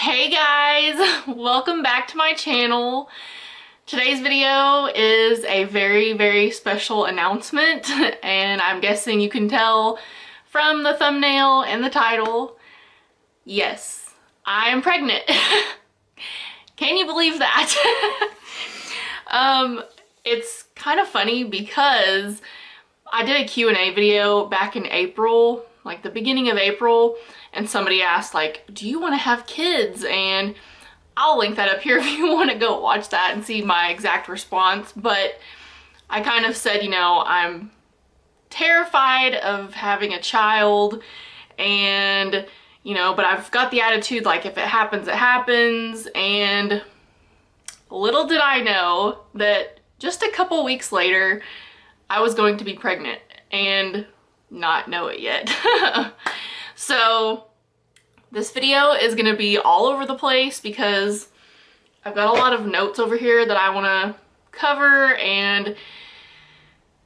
Hey guys, welcome back to my channel. Today's video is a very special announcement, and I'm guessing you can tell from the thumbnail and the title. Yes, I am pregnant. Can you believe that? It's kind of funny because I did a Q&A video back in April, like the beginning of April, and somebody asked, like, do you want to have kids? And I'll link that up here if you want to go watch that and see my exact response. But I kind of said, you know, I'm terrified of having a child, and, you know, but I've got the attitude, like, if it happens, it happens. And little did I know that just a couple weeks later, I was going to be pregnant and not know it yet. So this video is going to be all over the place because I've got a lot of notes over here that I want to cover and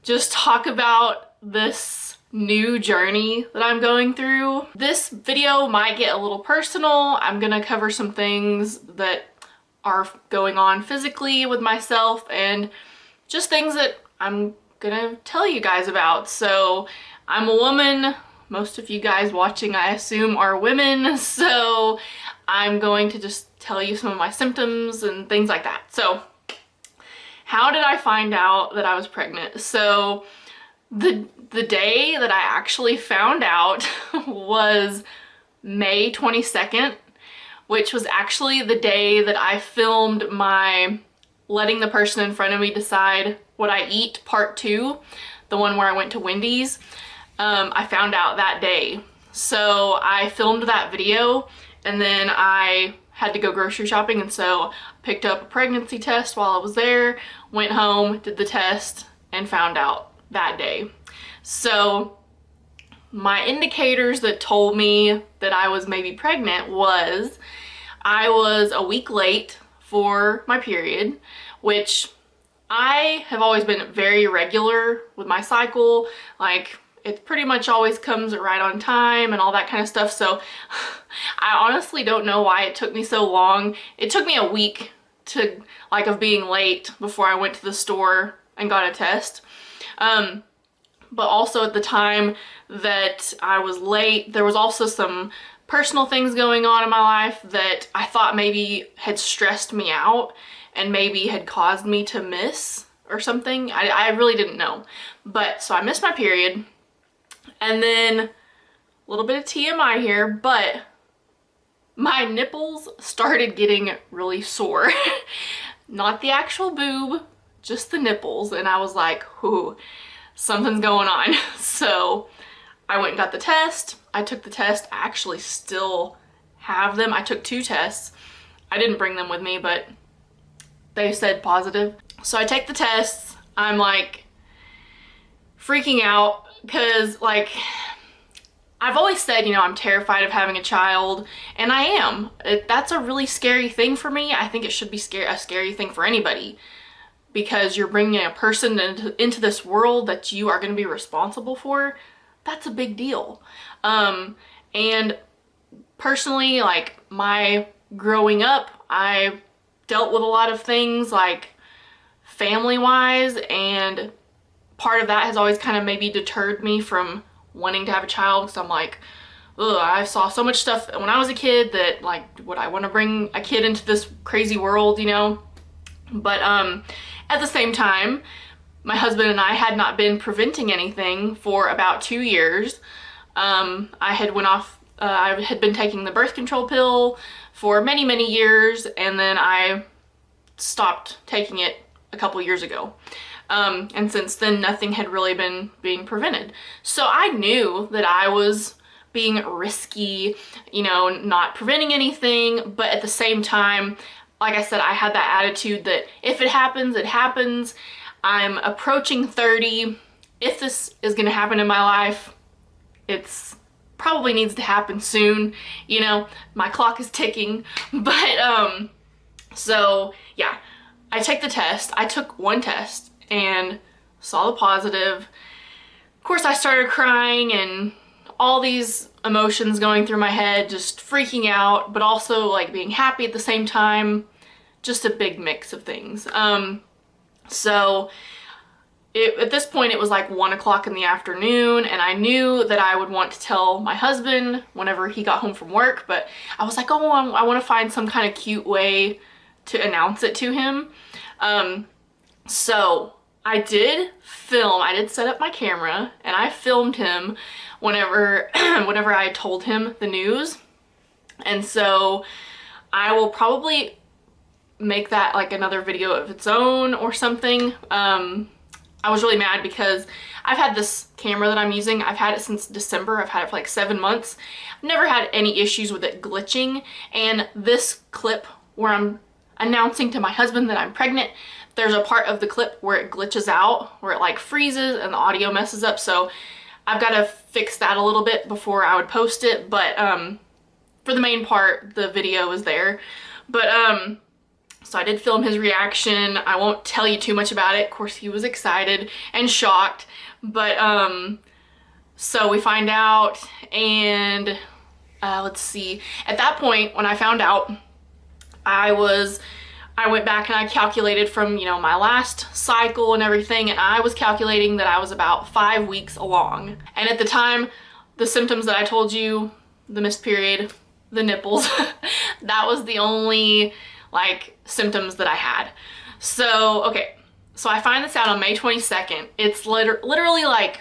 just talk about this new journey that I'm going through. This video might get a little personal. I'm going to cover some things that are going on physically with myself and just things that I'm gonna tell you guys about. So I'm a woman. Most of you guys watching, I assume, are women, so I'm going to just tell you some of my symptoms and things like that. So how did I find out that I was pregnant? So the day that I actually found out was May 22nd, which was actually the day that I filmed my letting the person in front of me decide what I eat part 2, the one where I went to Wendy's. I found out that day. So I filmed that video and then I had to go grocery shopping, and so picked up a pregnancy test while I was there, went home, did the test, and found out that day. So my indicators that told me that I was maybe pregnant was I was a week late for my period, which I have always been very regular with my cycle. Like, it pretty much always comes right on time and all that kind of stuff. So I honestly don't know why it took me so long. It took me a week to, like, of being late before I went to the store and got a test. But also at the time that I was late, there was also some personal things going on in my life that I thought maybe had stressed me out and maybe had caused me to miss or something. I really didn't know. But so I missed my period, and then a little bit of TMI here, but my nipples started getting really sore. Not the actual boob, just the nipples. And I was like, ooh, something's going on. So I went and got the test. I took the test. I actually still have them. I took 2 tests. I didn't bring them with me, but they said positive. So I take the tests. I'm like freaking out because, like, I've always said, you know, I'm terrified of having a child, and I am. That's a really scary thing for me. I think it should be a scary thing for anybody, because you're bringing a person into this world that you are going to be responsible for. That's a big deal. And personally, like, my growing up, I dealt with a lot of things, like, family-wise, and part of that has always kind of maybe deterred me from wanting to have a child, because I'm like, ugh, I saw so much stuff when I was a kid that, like, would I want to bring a kid into this crazy world, you know? But at the same time, my husband and I had not been preventing anything for about 2 years. I had been taking the birth control pill for many years, and then I stopped taking it a couple years ago. And since then, nothing had really been being prevented. So I knew that I was being risky, you know, not preventing anything, but at the same time, like I said, I had that attitude that if it happens, it happens. I'm approaching 30. If this is gonna happen in my life, it's probably needs to happen soon. You know, my clock is ticking. But so yeah, I take the test. I took 1 test and saw the positive. Of course, I started crying and all these emotions going through my head, just freaking out, but also like being happy at the same time. Just a big mix of things. So at this point it was like 1 o'clock in the afternoon, and I knew that I would want to tell my husband whenever he got home from work, but I was like, oh, I want to find some kind of cute way to announce it to him. So I did set up my camera and I filmed him whenever I told him the news. And so I will probably make that like another video of its own or something. I was really mad because I've had this camera that I'm using. I've had it since December. I've had it for like 7 months. I've never had any issues with it glitching. And this clip where I'm announcing to my husband that I'm pregnant, there's a part of the clip where it glitches out, where it like freezes and the audio messes up. So I've got to fix that a little bit before I would post it. But for the main part, the video is there. But so I did film his reaction. I won't tell you too much about it. Of course, he was excited and shocked. But so we find out, and let's see. At that point, when I found out, I went back and I calculated from, you know, my last cycle and everything, and I was calculating that I was about 5 weeks along. And at the time, the symptoms that I told you, the missed period, the nipples, that was the only like symptoms that I had. So, okay, so I find this out on May 22nd. It's literally like,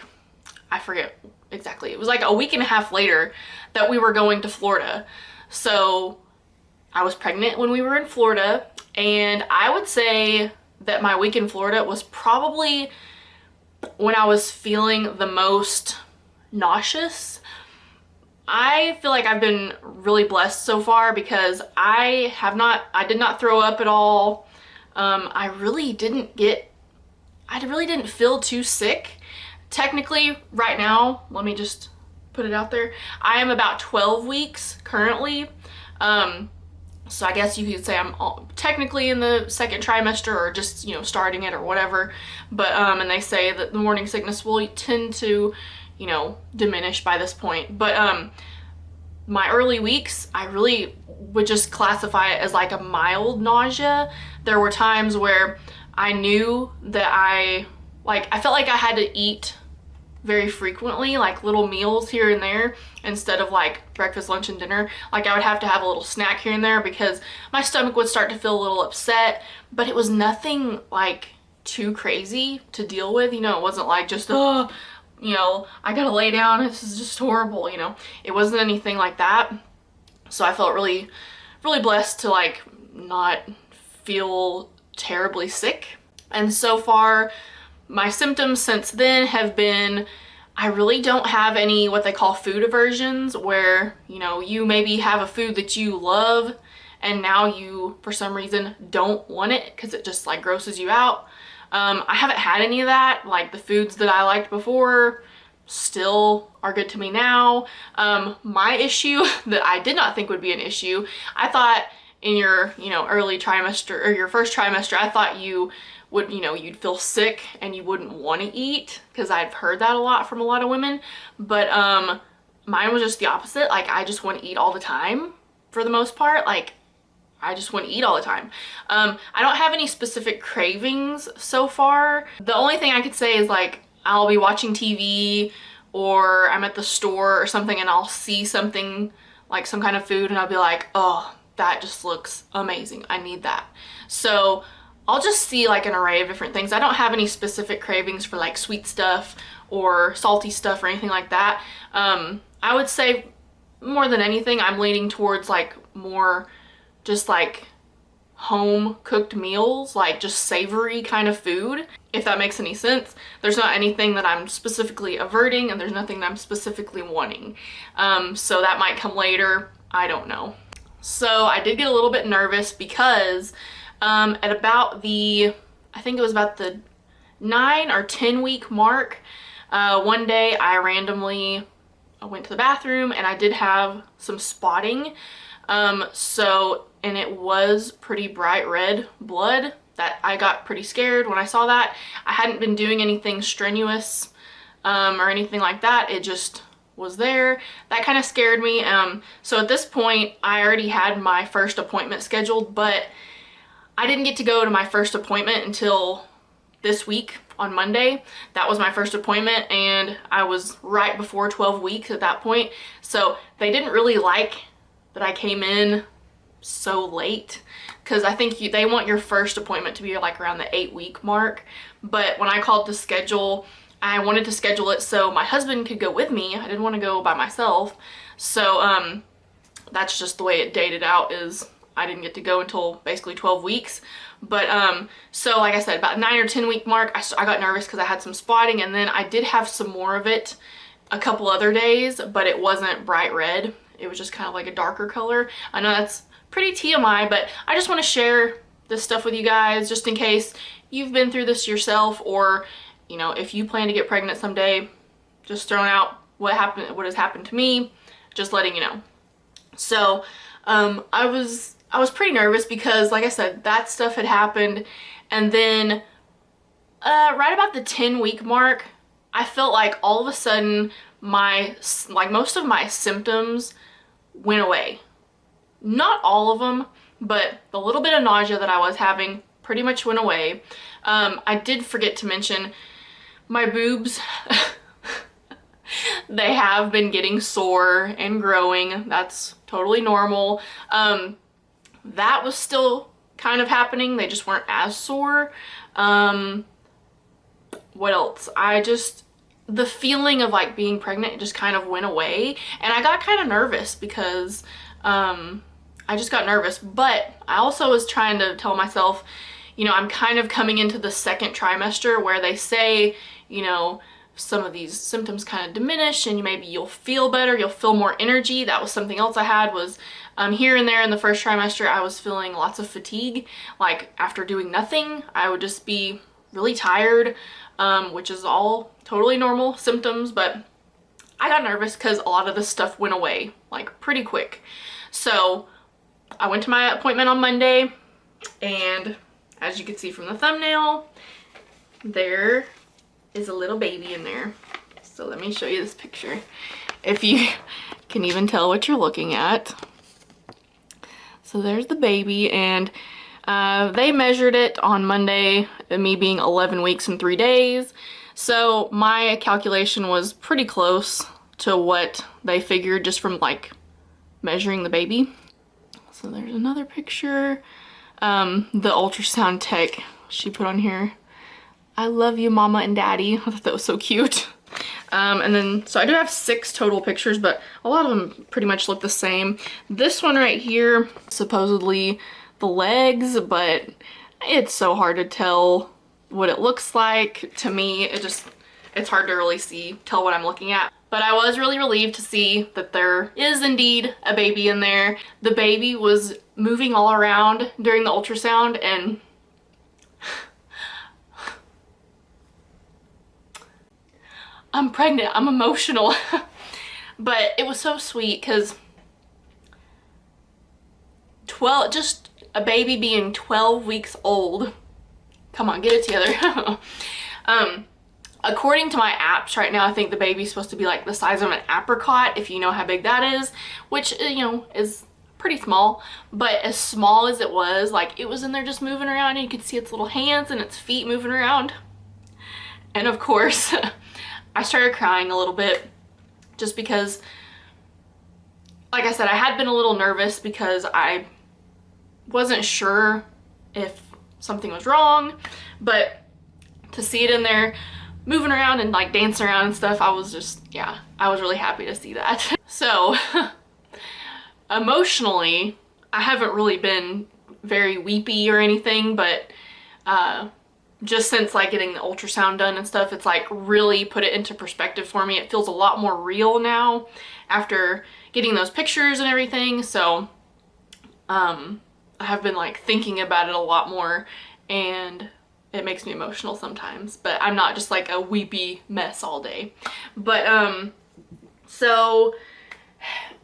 I forget exactly. It was like a week and a half later that we were going to Florida. So I was pregnant when we were in Florida, and I would say that my week in Florida was probably when I was feeling the most nauseous. I feel like I've been really blessed so far because I did not throw up at all. I really didn't feel too sick. Technically, right now, let me just put it out there, I am about 12 weeks currently. So I guess you could say I'm technically in the second trimester, or just, you know, starting it or whatever. But, and they say that the morning sickness will tend to, you know, diminish by this point. But my early weeks, I really would just classify it as like a mild nausea. There were times where I knew that I felt like I had to eat very frequently, like little meals here and there, instead of like breakfast, lunch, and dinner. Like I would have to have a little snack here and there because my stomach would start to feel a little upset, but it was nothing like too crazy to deal with. You know, it wasn't like just, oh, you know, I gotta lay down, this is just horrible, you know. It wasn't anything like that. So I felt really, really blessed to like not feel terribly sick. And so far, my symptoms since then have been, I really don't have any what they call food aversions, where, you know, you maybe have a food that you love and now you, for some reason, don't want it because it just like grosses you out. I haven't had any of that. Like the foods that I liked before still are good to me now. My issue that I did not think would be an issue, I thought in your, you know, early trimester or your first trimester, I thought you would, you know, you'd feel sick and you wouldn't want to eat, because I've heard that a lot from a lot of women. But mine was just the opposite. Like I just want to eat all the time for the most part. Like I just want to eat all the time. I don't have any specific cravings so far. The only thing I could say is like I'll be watching TV or I'm at the store or something and I'll see something like some kind of food and I'll be like, oh, that just looks amazing, I need that. So I'll just see like an array of different things. I don't have any specific cravings for like sweet stuff or salty stuff or anything like that. I would say more than anything, I'm leaning towards like more just like home cooked meals, like just savory kind of food, if that makes any sense. There's not anything that I'm specifically averting and there's nothing that I'm specifically wanting. So that might come later, I don't know. So I did get a little bit nervous because at about the, I think it was about the 9 or 10 week mark, one day I randomly went to the bathroom and I did have some spotting. And it was pretty bright red blood. That I got pretty scared when I saw that. I hadn't been doing anything strenuous or anything like that. It just was there. That kind of scared me. So at this point, I already had my first appointment scheduled, but I didn't get to go to my first appointment until this week on Monday. That was my first appointment, and I was right before 12 weeks at that point. So they didn't really like that I came in so late, because I think they want your first appointment to be like around the 8-week mark. But when I called to schedule, I wanted to schedule it so my husband could go with me. I didn't want to go by myself. So that's just the way it dated out, is I didn't get to go until basically 12 weeks. But so like I said, about 9 or 10 week mark, I got nervous because I had some spotting, and then I did have some more of it a couple other days, but it wasn't bright red. It was just kind of like a darker color. I know that's pretty TMI, but I just want to share this stuff with you guys just in case you've been through this yourself, or you know, if you plan to get pregnant someday. Just throwing out what has happened to me, just letting you know. So I was pretty nervous because, like I said, that stuff had happened, and then right about the 10-week mark, I felt like all of a sudden most of my symptoms went away. Not all of them, but the little bit of nausea that I was having pretty much went away. I did forget to mention my boobs. They have been getting sore and growing. That's totally normal. That was still kind of happening. They just weren't as sore. What else? The feeling of like being pregnant just kind of went away, and I got kind of nervous because I just got nervous. But I also was trying to tell myself, you know, I'm kind of coming into the second trimester where they say, you know, some of these symptoms kind of diminish and maybe you'll feel better, you'll feel more energy. That was something else I had, was here and there in the first trimester I was feeling lots of fatigue. Like after doing nothing, I would just be really tired, which is all totally normal symptoms, but I got nervous because a lot of this stuff went away like pretty quick. So I went to my appointment on Monday, and as you can see from the thumbnail, there is a little baby in there. So let me show you this picture, if you can even tell what you're looking at. So there's the baby, and they measured it on Monday, me being 11 weeks and 3 days. So my calculation was pretty close to what they figured just from like measuring the baby. So there's another picture. The ultrasound tech, she put on here, "I love you, mama and daddy." I thought that was so cute. And then, so I do have 6 total pictures, but a lot of them pretty much look the same. This one right here, supposedly the legs, but it's so hard to tell what it looks like. To me, it's hard to really tell what I'm looking at. But I was really relieved to see that there is indeed a baby in there. The baby was moving all around during the ultrasound, and I'm pregnant, I'm emotional. But it was so sweet because just a baby being 12 weeks old. Come on, get it together. According to my apps right now, I think the baby's supposed to be like the size of an apricot, if you know how big that is, which, you know, is pretty small. But as small as it was, like, it was in there just moving around, and you could see its little hands and its feet moving around. And of course, I started crying a little bit just because, like I said, I had been a little nervous because I wasn't sure if something was wrong, but to see it in there moving around and like dancing around and stuff, I was just, yeah, I was really happy to see that. So emotionally, I haven't really been very weepy or anything, but just since like getting the ultrasound done and stuff, it's like really put it into perspective for me. It feels a lot more real now after getting those pictures and everything. So I have been like thinking about it a lot more, and it makes me emotional sometimes, but I'm not just like a weepy mess all day. But so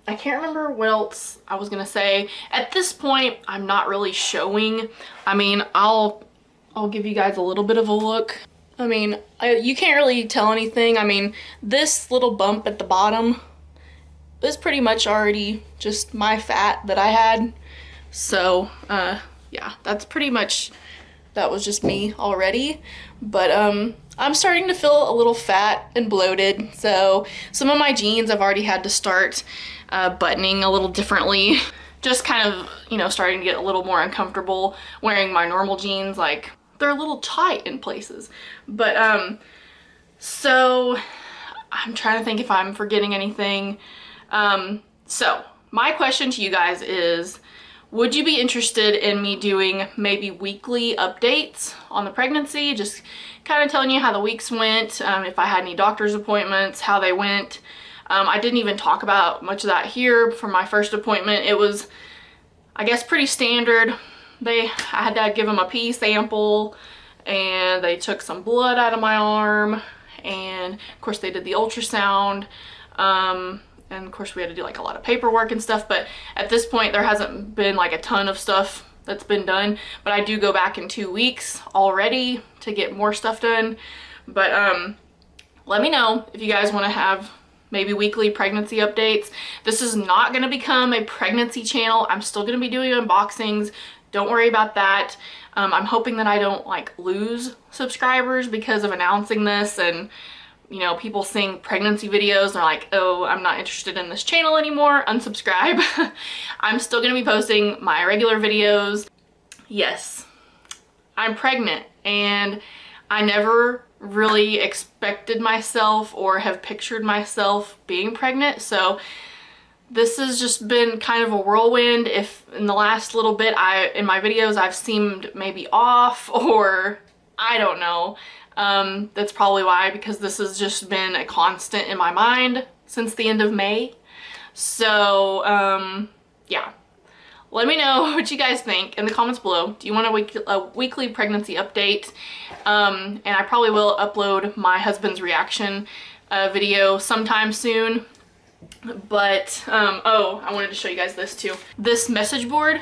I can't remember what else I was gonna say. At this point, I'm not really showing. I mean, I'll give you guys a little bit of a look. I mean, you can't really tell anything. I mean, this little bump at the bottom is pretty much already just my fat that I had. So, yeah, that's pretty much, that was just me already. But, I'm starting to feel a little fat and bloated. So some of my jeans I've already had to start buttoning a little differently. Just kind of, you know, starting to get a little more uncomfortable wearing my normal jeans. Like, they're a little tight in places. But, so I'm trying to think if I'm forgetting anything. So my question to you guys is, would you be interested in me doing maybe weekly updates on the pregnancy? Just kind of telling you how the weeks went, if I had any doctor's appointments, how they went. I didn't even talk about much of that here for my first appointment. It was, I guess, pretty standard. I had to give them a pee sample, and they took some blood out of my arm, and of course they did the ultrasound. And of course we had to do like a lot of paperwork and stuff, but at this point there hasn't been like a ton of stuff that's been done, but I do go back in 2 weeks already to get more stuff done. But let me know if you guys want to have maybe weekly pregnancy updates. This is not going to become a pregnancy channel. I'm still going to be doing unboxings. Don't worry about that. I'm hoping that I don't like lose subscribers because of announcing this, and you know, people seeing pregnancy videos and they're like, oh, I'm not interested in this channel anymore, unsubscribe. I'm still gonna be posting my regular videos. Yes, I'm pregnant, and I never really expected myself or have pictured myself being pregnant. So this has just been kind of a whirlwind. If in the last little bit in my videos I've seemed maybe off, or I don't know. That's probably why, because this has just been a constant in my mind since the end of May. So, yeah. Let me know what you guys think in the comments below. Do you want a weekly pregnancy update? And I probably will upload my husband's reaction video sometime soon. But, oh, I wanted to show you guys this too. This message board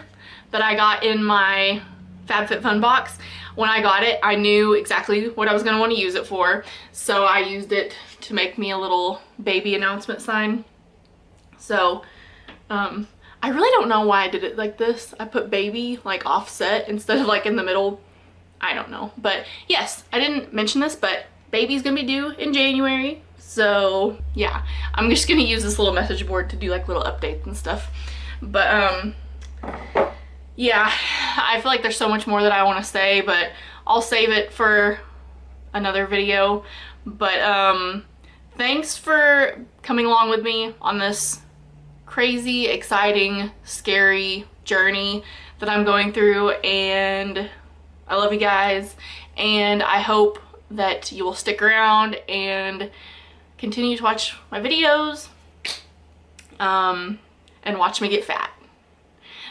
that I got in my FabFitFun box. When I got it, I knew exactly what I was going to want to use it for, so I used it to make me a little baby announcement sign. So, I really don't know why I did it like this. I put baby like offset instead of like in the middle. I don't know. But yes, I didn't mention this, but baby's going to be due in January. So yeah, I'm just going to use this little message board to do like little updates and stuff. But, yeah, I feel like there's so much more that I want to say, but I'll save it for another video. But thanks for coming along with me on this crazy, exciting, scary journey that I'm going through, and I love you guys, and I hope that you will stick around and continue to watch my videos, and watch me get fat.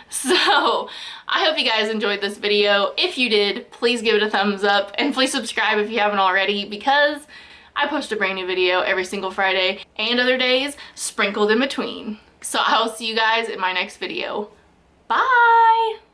So I hope you guys enjoyed this video. If you did, please give it a thumbs up, and please subscribe if you haven't already, because I post a brand new video every single Friday and other days sprinkled in between. So I will see you guys in my next video. Bye!